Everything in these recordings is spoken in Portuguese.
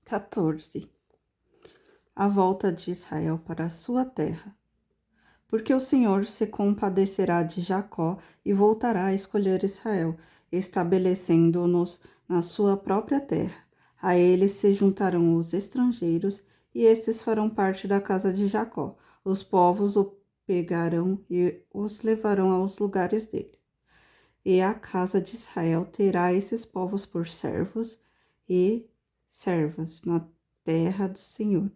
14. A volta de Israel para a sua terra. Porque o Senhor se compadecerá de Jacó e voltará a escolher Israel, estabelecendo-nos na sua própria terra. A eles se juntarão os estrangeiros, e estes farão parte da casa de Jacó. Os povos o pegarão e os levarão aos lugares dele. E a casa de Israel terá esses povos por servos e servas na terra do Senhor.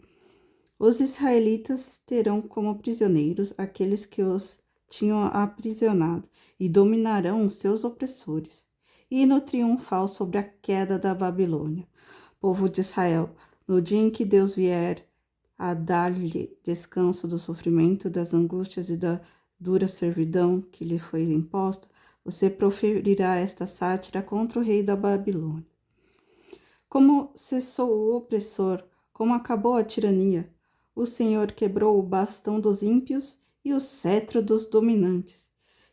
Os israelitas terão como prisioneiros aqueles que os tinham aprisionado e dominarão os seus opressores. Hino triunfal sobre a queda da Babilônia. Povo de Israel, no dia em que Deus vier a dar-lhe descanso do sofrimento, das angústias e da dura servidão que lhe foi imposta, você proferirá esta sátira contra o rei da Babilônia. Como cessou o opressor, como acabou a tirania, o Senhor quebrou o bastão dos ímpios e o cetro dos dominantes,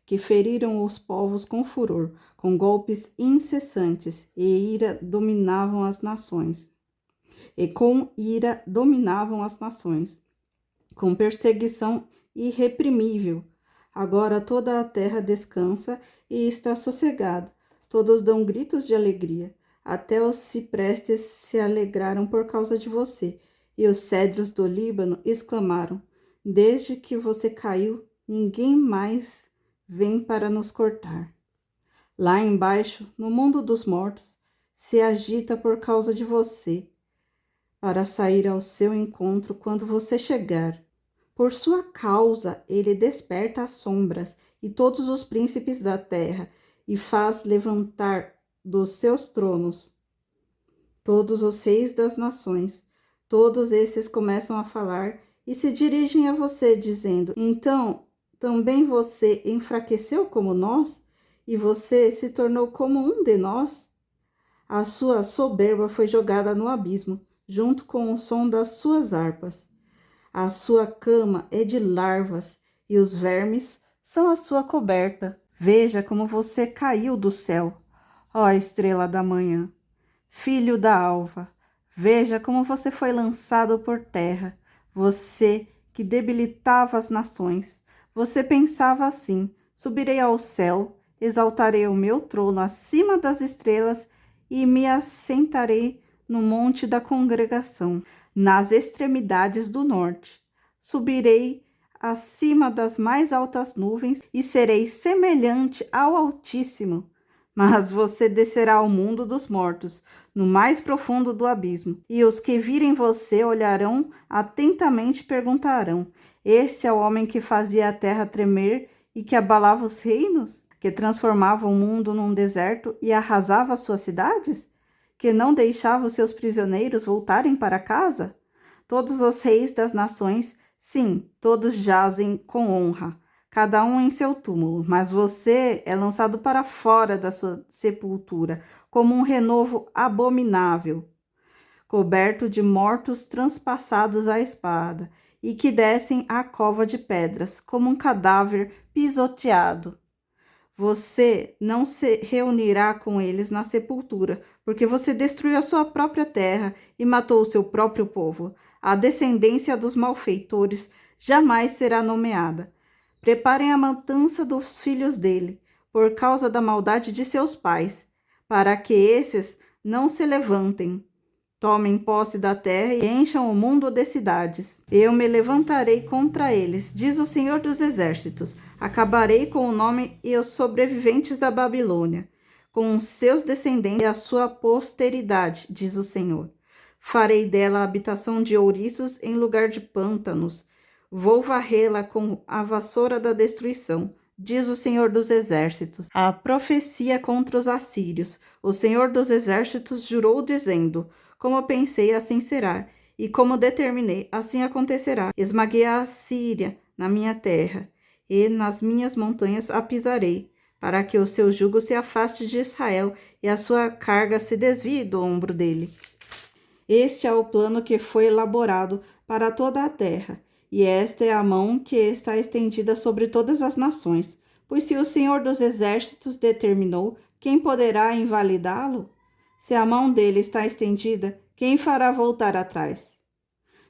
que feriram os povos com furor, com golpes incessantes, e ira dominavam as nações. Com perseguição irreprimível. Agora toda a terra descansa e está sossegada. Todos dão gritos de alegria. Até os ciprestes se alegraram por causa de você, e os cedros do Líbano exclamaram: desde que você caiu, ninguém mais vem para nos cortar. Lá embaixo, no mundo dos mortos, se agita por causa de você, para sair ao seu encontro quando você chegar. Por sua causa, ele desperta as sombras e todos os príncipes da terra, e faz levantar dos seus tronos todos os reis das nações. Todos esses começam a falar e se dirigem a você, dizendo: então, também você enfraqueceu como nós? E você se tornou como um de nós? A sua soberba foi jogada no abismo, junto com o som das suas harpas. A sua cama é de larvas, e os vermes são a sua coberta. Veja como você caiu do céu, ó estrela da manhã, filho da alva. Veja como você foi lançado por terra, você que debilitava as nações. Você pensava assim: subirei ao céu, exaltarei o meu trono acima das estrelas e me assentarei no monte da congregação, nas extremidades do norte. Subirei acima das mais altas nuvens e serei semelhante ao Altíssimo. Mas você descerá ao mundo dos mortos, no mais profundo do abismo, e os que virem você olharão atentamente e perguntarão: este é o homem que fazia a terra tremer e que abalava os reinos? Que transformava o mundo num deserto e arrasava as suas cidades? Que não deixava os seus prisioneiros voltarem para casa? Todos os reis das nações, sim, todos jazem com honra, cada um em seu túmulo, mas você é lançado para fora da sua sepultura, como um renovo abominável, coberto de mortos transpassados à espada, e que descem à cova de pedras, como um cadáver pisoteado. Você não se reunirá com eles na sepultura, porque você destruiu a sua própria terra e matou o seu próprio povo. A descendência dos malfeitores jamais será nomeada. Preparem a matança dos filhos dele, por causa da maldade de seus pais, para que esses não se levantem. Tomem posse da terra e encham o mundo de cidades. Eu me levantarei contra eles, diz o Senhor dos Exércitos. Acabarei com o nome e os sobreviventes da Babilônia, com os seus descendentes e a sua posteridade, diz o Senhor. Farei dela a habitação de ouriços em lugar de pântanos. Vou varrê-la com a vassoura da destruição, diz o Senhor dos Exércitos. A profecia contra os assírios. O Senhor dos Exércitos jurou, dizendo: como pensei, assim será, e como determinei, assim acontecerá. Esmaguei a Assíria na minha terra, e nas minhas montanhas a pisarei, para que o seu jugo se afaste de Israel e a sua carga se desvie do ombro dele. Este é o plano que foi elaborado para toda a terra, e esta é a mão que está estendida sobre todas as nações. Pois se o Senhor dos Exércitos determinou, quem poderá invalidá-lo? Se a mão dele está estendida, Quem fará voltar atrás?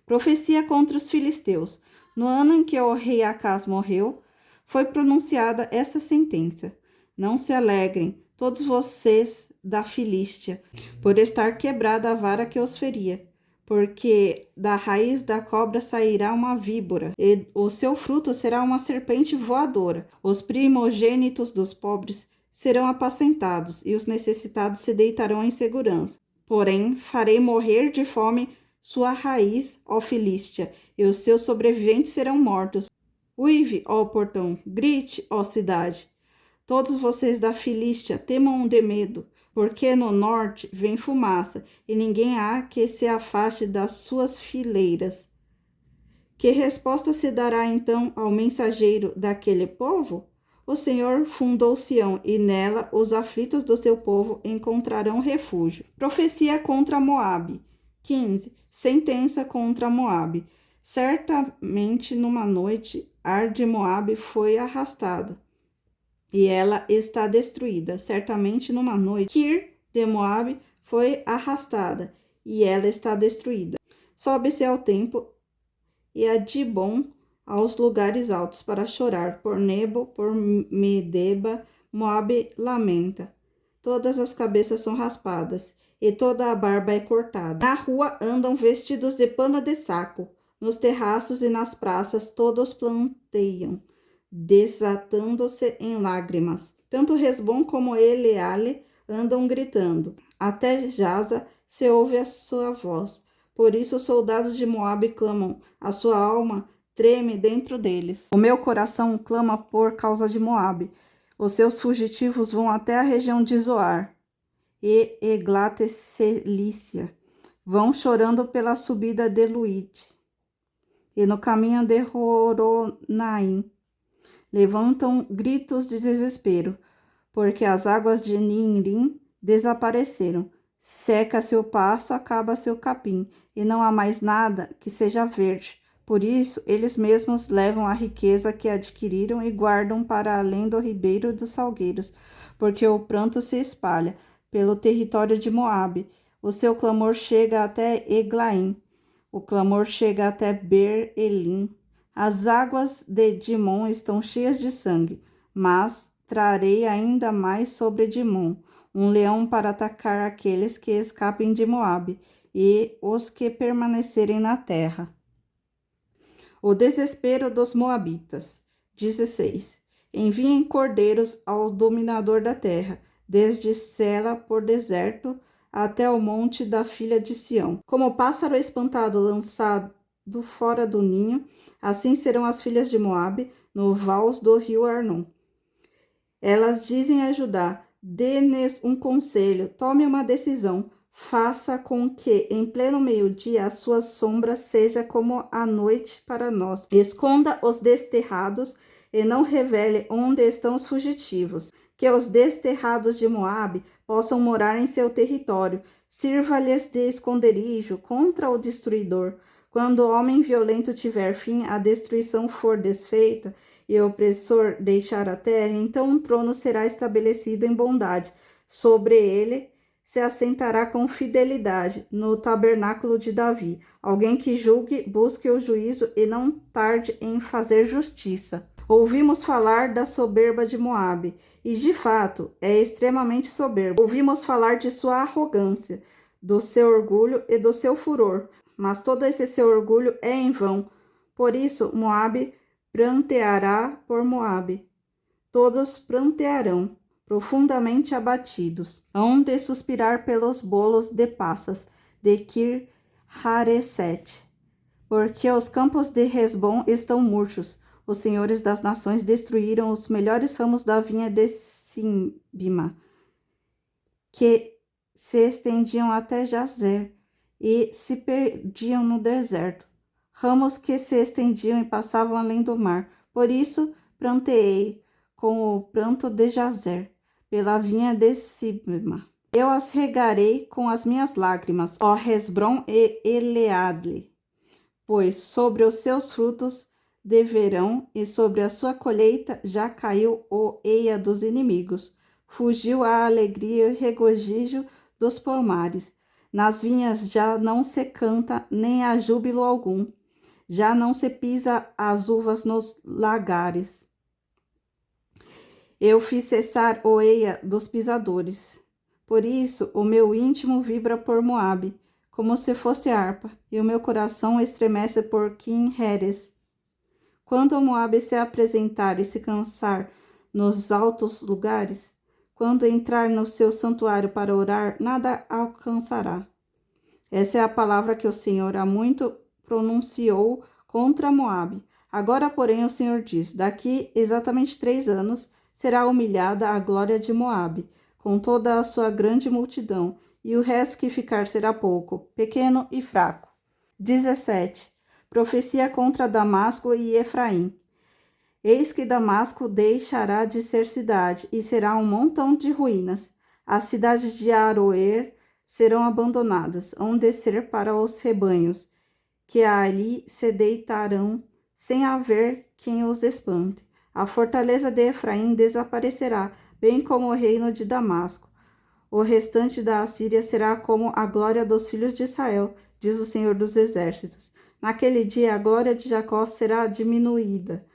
Profecia contra os filisteus. No ano em que o rei Acás morreu, foi pronunciada essa sentença: Não se alegrem, todos vocês da Filístia, por estar quebrada a vara que os feria, porque da raiz da cobra sairá uma víbora, e o seu fruto será uma serpente voadora. Os primogênitos dos pobres serão apacentados, e os necessitados se deitarão em segurança. Porém, farei morrer de fome sua raiz, ó Filístia, e os seus sobreviventes serão mortos. Uive, ó portão, grite, ó cidade. Todos vocês da Filístia temam de medo, porque no norte vem fumaça, e ninguém há que se afaste das suas fileiras. Que resposta se dará então ao mensageiro daquele povo? O Senhor fundou Sião, e nela os aflitos do seu povo encontrarão refúgio. Profecia contra Moabe. 15. Sentença contra Moabe. Certamente numa noite, Ar de Moabe foi arrastada, e ela está destruída. Certamente numa noite, Kir de Moabe foi arrastada, e ela está destruída. Sobe-se ao templo e a Dibon aos lugares altos para chorar. Por Nebo, por Medeba, Moabe lamenta. Todas as cabeças são raspadas, e toda a barba é cortada. Na rua andam vestidos de pano de saco. Nos terraços e nas praças todos planteiam, desatando-se em lágrimas. Tanto Resbom como Eleale andam gritando. Até Jaza se ouve a sua voz. Por isso os soldados de Moabe clamam, a sua alma treme dentro deles. O meu coração clama por causa de Moabe. Os seus fugitivos vão até a região de Zoar e Eglate-Celícia. Vão chorando pela subida de Luide e no caminho de Horonaim. Levantam gritos de desespero, porque as águas de Ninrim desapareceram. Seca-se o pasto, acaba-se o capim, e não há mais nada que seja verde. Por isso, eles mesmos levam a riqueza que adquiriram e guardam para além do ribeiro dos salgueiros, porque o pranto se espalha pelo território de Moabe. O seu clamor chega até Eglaim, o clamor chega até Ber-Elim. As águas de Dimon estão cheias de sangue, mas trarei ainda mais sobre Dimon, um leão para atacar aqueles que escapem de Moabe e os que permanecerem na terra. O desespero dos moabitas. 16. Enviem cordeiros ao dominador da terra, desde Sela por deserto até o monte da filha de Sião. Como pássaro espantado lançado fora do ninho, assim serão as filhas de Moabe no vals do rio Arnon. Elas dizem a Judá: dê-nos um conselho, tome uma decisão, faça com que em pleno meio-dia a sua sombra seja como a noite para nós. Esconda os desterrados e não revele onde estão os fugitivos. Que os desterrados de Moabe possam morar em seu território. Sirva-lhes de esconderijo contra o destruidor. Quando o homem violento tiver fim, a destruição for desfeita e o opressor deixar a terra, então um trono será estabelecido em bondade. Sobre ele se assentará com fidelidade no tabernáculo de Davi. Alguém que julgue, busque o juízo e não tarde em fazer justiça. Ouvimos falar da soberba de Moabe, e de fato é extremamente soberbo. Ouvimos falar de sua arrogância, do seu orgulho e do seu furor, mas todo esse seu orgulho é em vão. Por isso Moabe pranteará por Moabe. Todos prantearão, profundamente abatidos. Hão de suspirar pelos bolos de passas de Kir-Hareset, porque os campos de Resbom estão murchos. Os senhores das nações destruíram os melhores ramos da vinha de Simbima, que se estendiam até Jazer e se perdiam no deserto. Ramos que se estendiam e passavam além do mar. Por isso pranteei com o pranto de Jazer, pela vinha de Sibma. Eu as regarei com as minhas lágrimas, ó Resbom e Eleadle, pois sobre os seus frutos de verão e sobre a sua colheita já caiu o eia dos inimigos. Fugiu a alegria e o regozijo dos pomares. Nas vinhas já não se canta, nem há júbilo algum. Já não se pisa as uvas nos lagares. Eu fiz cessar o eia dos pisadores. Por isso o meu íntimo vibra por Moabe, como se fosse harpa, e o meu coração estremece por Quim-Heres. Quando Moabe se apresentar e se cansar nos altos lugares, quando entrar no seu santuário para orar, nada alcançará. Essa é a palavra que o Senhor há muito pronunciou contra Moabe. Agora, porém, o Senhor diz: daqui exatamente 3 anos será humilhada a glória de Moabe, com toda a sua grande multidão, e o resto que ficar será pouco, pequeno e fraco. 17. Profecia contra Damasco e Efraim. Eis que Damasco deixará de ser cidade, e será um montão de ruínas. As cidades de Aroer serão abandonadas, hão descer para os rebanhos, que ali se deitarão, sem haver quem os espante. A fortaleza de Efraim desaparecerá, bem como o reino de Damasco. O restante da Assíria será como a glória dos filhos de Israel, diz o Senhor dos Exércitos. Naquele dia a glória de Jacó será diminuída,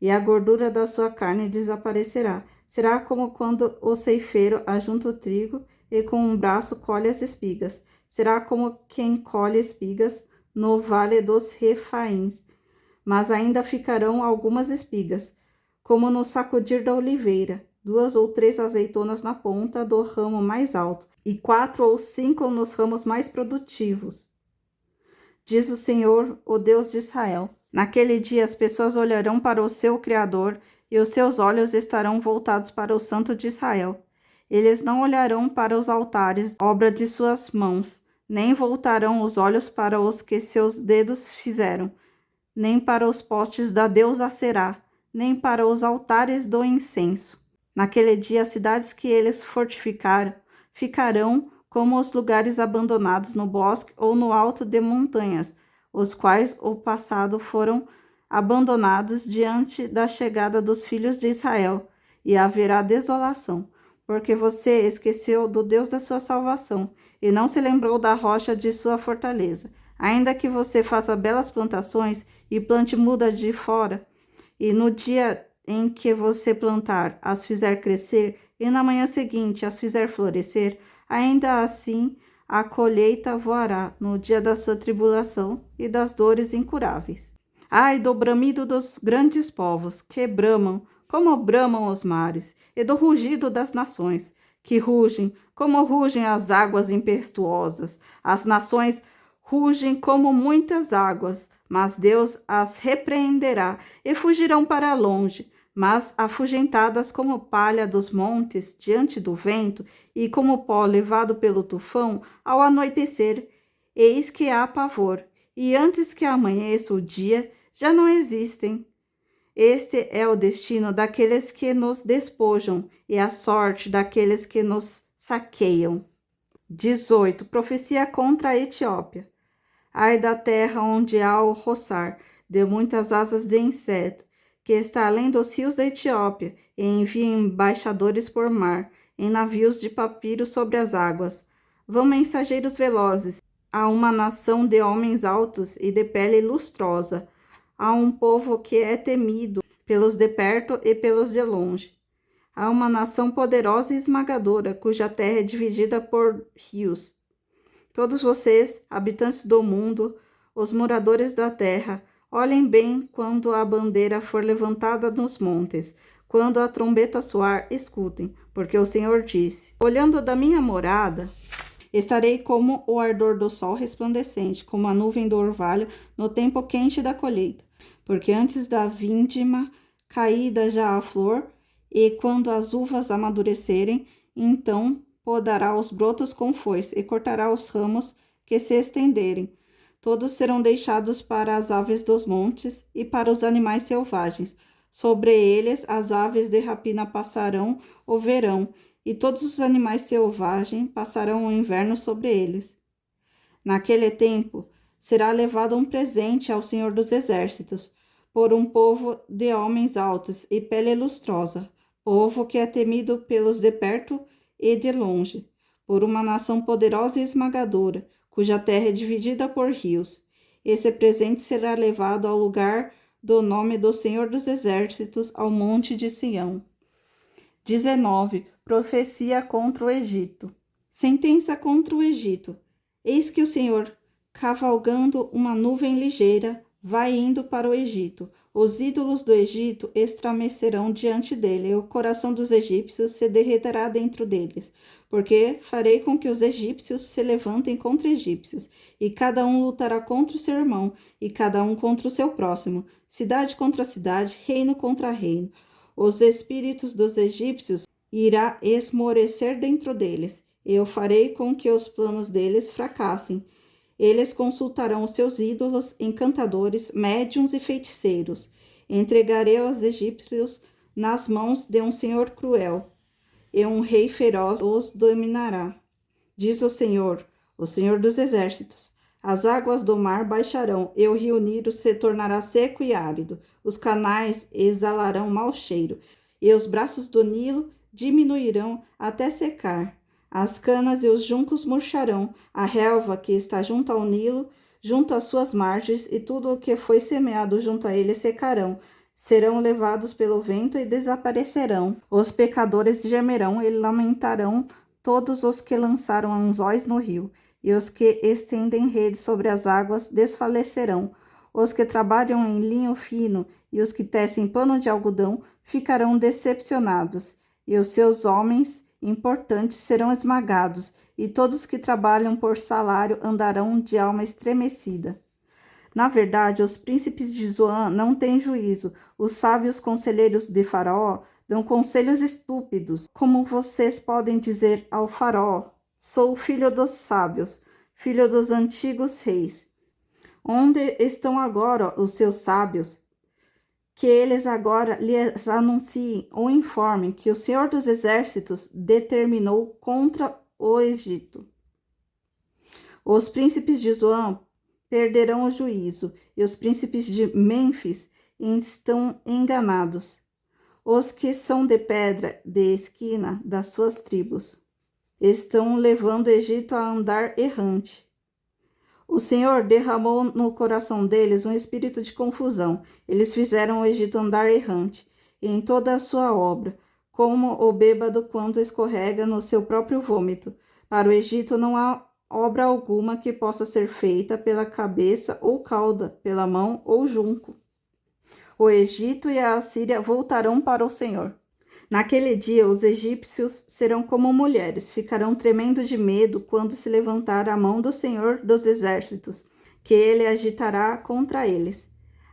e a gordura da sua carne desaparecerá. Será como quando o ceifeiro ajunta o trigo e com um braço colhe as espigas. Será como quem colhe espigas no vale dos Refaíns. Mas ainda ficarão algumas espigas, como no sacudir da oliveira, 2 ou 3 azeitonas na ponta do ramo mais alto, e 4 ou 5 nos ramos mais produtivos. Diz o Senhor, o Deus de Israel. Naquele dia as pessoas olharão para o seu Criador, e os seus olhos estarão voltados para o Santo de Israel. Eles não olharão para os altares, obra de suas mãos, nem voltarão os olhos para os que seus dedos fizeram, nem para os postes da deusa Será, nem para os altares do incenso. Naquele dia as cidades que eles fortificaram ficarão como os lugares abandonados no bosque ou no alto de montanhas, os quais o passado foram abandonados diante da chegada dos filhos de Israel, e haverá desolação, porque você esqueceu do Deus da sua salvação, e não se lembrou da rocha de sua fortaleza. Ainda que você faça belas plantações e plante mudas de fora, e no dia em que você plantar as fizer crescer, e na manhã seguinte as fizer florescer, ainda assim a colheita voará no dia da sua tribulação e das dores incuráveis. Ai do bramido dos grandes povos, que bramam, como bramam os mares, e do rugido das nações, que rugem, como rugem as águas impetuosas. As nações rugem como muitas águas, mas Deus as repreenderá e fugirão para longe. Mas afugentadas como palha dos montes diante do vento, e como pó levado pelo tufão, ao anoitecer, eis que há pavor, e antes que amanheça o dia, já não existem. Este é o destino daqueles que nos despojam, e a sorte daqueles que nos saqueiam. 18. Profecia contra a Etiópia. Ai da terra onde há o roçar de muitas asas de inseto, que está além dos rios da Etiópia, e envia embaixadores por mar, em navios de papiro sobre as águas. Vão mensageiros velozes a uma nação de homens altos e de pele lustrosa, a um povo que é temido pelos de perto e pelos de longe. A uma nação poderosa e esmagadora, cuja terra é dividida por rios. Todos vocês, habitantes do mundo, os moradores da terra, olhem bem quando a bandeira for levantada nos montes, quando a trombeta soar, escutem, porque o Senhor disse: olhando da minha morada, estarei como o ardor do sol resplandecente, como a nuvem do orvalho no tempo quente da colheita, porque antes da vindima, caída já a flor, e quando as uvas amadurecerem, então podará os brotos com foice e cortará os ramos que se estenderem. Todos serão deixados para as aves dos montes e para os animais selvagens. Sobre eles as aves de rapina passarão o verão, e todos os animais selvagens passarão o inverno sobre eles. Naquele tempo será levado um presente ao Senhor dos Exércitos, por um povo de homens altos e pele lustrosa, povo que é temido pelos de perto e de longe, por uma nação poderosa e esmagadora, cuja terra é dividida por rios. Esse presente será levado ao lugar do nome do Senhor dos Exércitos, ao monte de Sião. 19. Profecia contra o Egito. Sentença contra o Egito. Eis que o Senhor, cavalgando uma nuvem ligeira, vai indo para o Egito. Os ídolos do Egito estremecerão diante dele, e o coração dos egípcios se derreterá dentro deles, porque farei com que os egípcios se levantem contra egípcios, e cada um lutará contra o seu irmão, e cada um contra o seu próximo, cidade contra cidade, reino contra reino. Os espíritos dos egípcios irá esmorecer dentro deles. Eu farei com que os planos deles fracassem. Eles consultarão os seus ídolos, encantadores, médiuns e feiticeiros. Entregarei os egípcios nas mãos de um senhor cruel, e um rei feroz os dominará. Diz o Senhor dos Exércitos. As águas do mar baixarão, e o rio Nilo se tornará seco e árido. Os canais exalarão mau cheiro, e os braços do Nilo diminuirão até secar. As canas e os juncos murcharão, a relva que está junto ao Nilo, junto às suas margens, e tudo o que foi semeado junto a ele secarão. Serão levados pelo vento e desaparecerão. Os pecadores gemerão e lamentarão, todos os que lançaram anzóis no rio, e os que estendem redes sobre as águas desfalecerão. Os que trabalham em linho fino e os que tecem pano de algodão ficarão decepcionados, e os seus homens importantes serão esmagados, e todos que trabalham por salário andarão de alma estremecida. Na verdade, os príncipes de Zoan não têm juízo. Os sábios conselheiros de Faraó dão conselhos estúpidos. Como vocês podem dizer ao Faraó: sou filho dos sábios, filho dos antigos reis. Onde estão agora os seus sábios? Que eles agora lhes anunciem ou informem que o Senhor dos Exércitos determinou contra o Egito. Os príncipes de Zoan perderão o juízo, e os príncipes de Mênfis estão enganados, os que são de pedra de esquina das suas tribos. Estão levando o Egito a andar errante. O Senhor derramou no coração deles um espírito de confusão. Eles fizeram o Egito andar errante em toda a sua obra, como o bêbado quando escorrega no seu próprio vômito. Para o Egito não há obra alguma que possa ser feita pela cabeça ou cauda, pela mão ou junco. O Egito e a Assíria voltarão para o Senhor. Naquele dia, os egípcios serão como mulheres, ficarão tremendo de medo quando se levantar a mão do Senhor dos Exércitos, que ele agitará contra eles.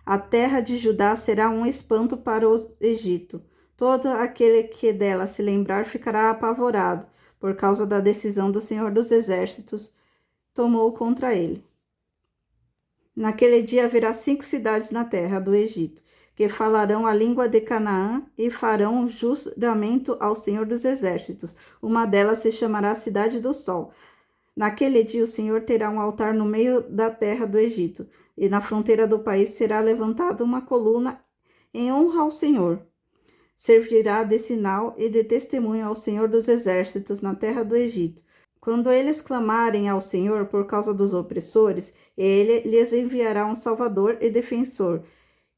A terra de Judá será um espanto para o Egito. Todo aquele que dela se lembrar ficará apavorado, por causa da decisão do Senhor dos Exércitos, tomou contra ele. Naquele dia haverá 5 cidades na terra do Egito, que falarão a língua de Canaã e farão juramento ao Senhor dos Exércitos. Uma delas se chamará Cidade do Sol. Naquele dia o Senhor terá um altar no meio da terra do Egito, e na fronteira do país será levantada uma coluna em honra ao Senhor. Servirá de sinal e de testemunho ao Senhor dos Exércitos na terra do Egito. Quando eles clamarem ao Senhor por causa dos opressores, ele lhes enviará um salvador e defensor,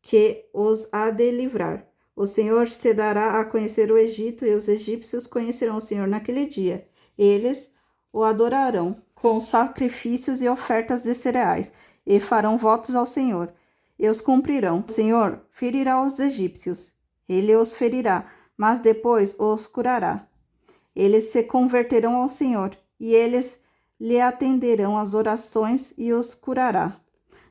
que os há de livrar. O Senhor se dará a conhecer o Egito, e os egípcios conhecerão o Senhor naquele dia. Eles o adorarão com sacrifícios e ofertas de cereais, e farão votos ao Senhor, e os cumprirão. O Senhor ferirá os egípcios. Ele os ferirá, mas depois os curará. Eles se converterão ao Senhor, e eles lhe atenderão às orações e os curará.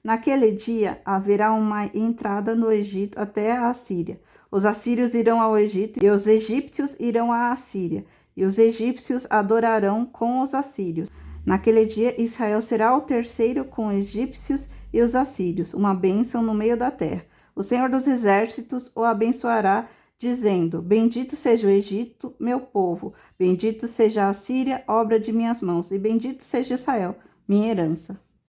Naquele dia haverá uma entrada no Egito até a Assíria. Os assírios irão ao Egito, e os egípcios irão à Assíria, e os egípcios adorarão com os assírios. Naquele dia Israel será o terceiro com os egípcios e os assírios, uma bênção no meio da terra. O Senhor dos Exércitos o abençoará, dizendo: bendito seja o Egito, meu povo, bendito seja a Assíria, obra de minhas mãos, e bendito seja Israel, minha herança.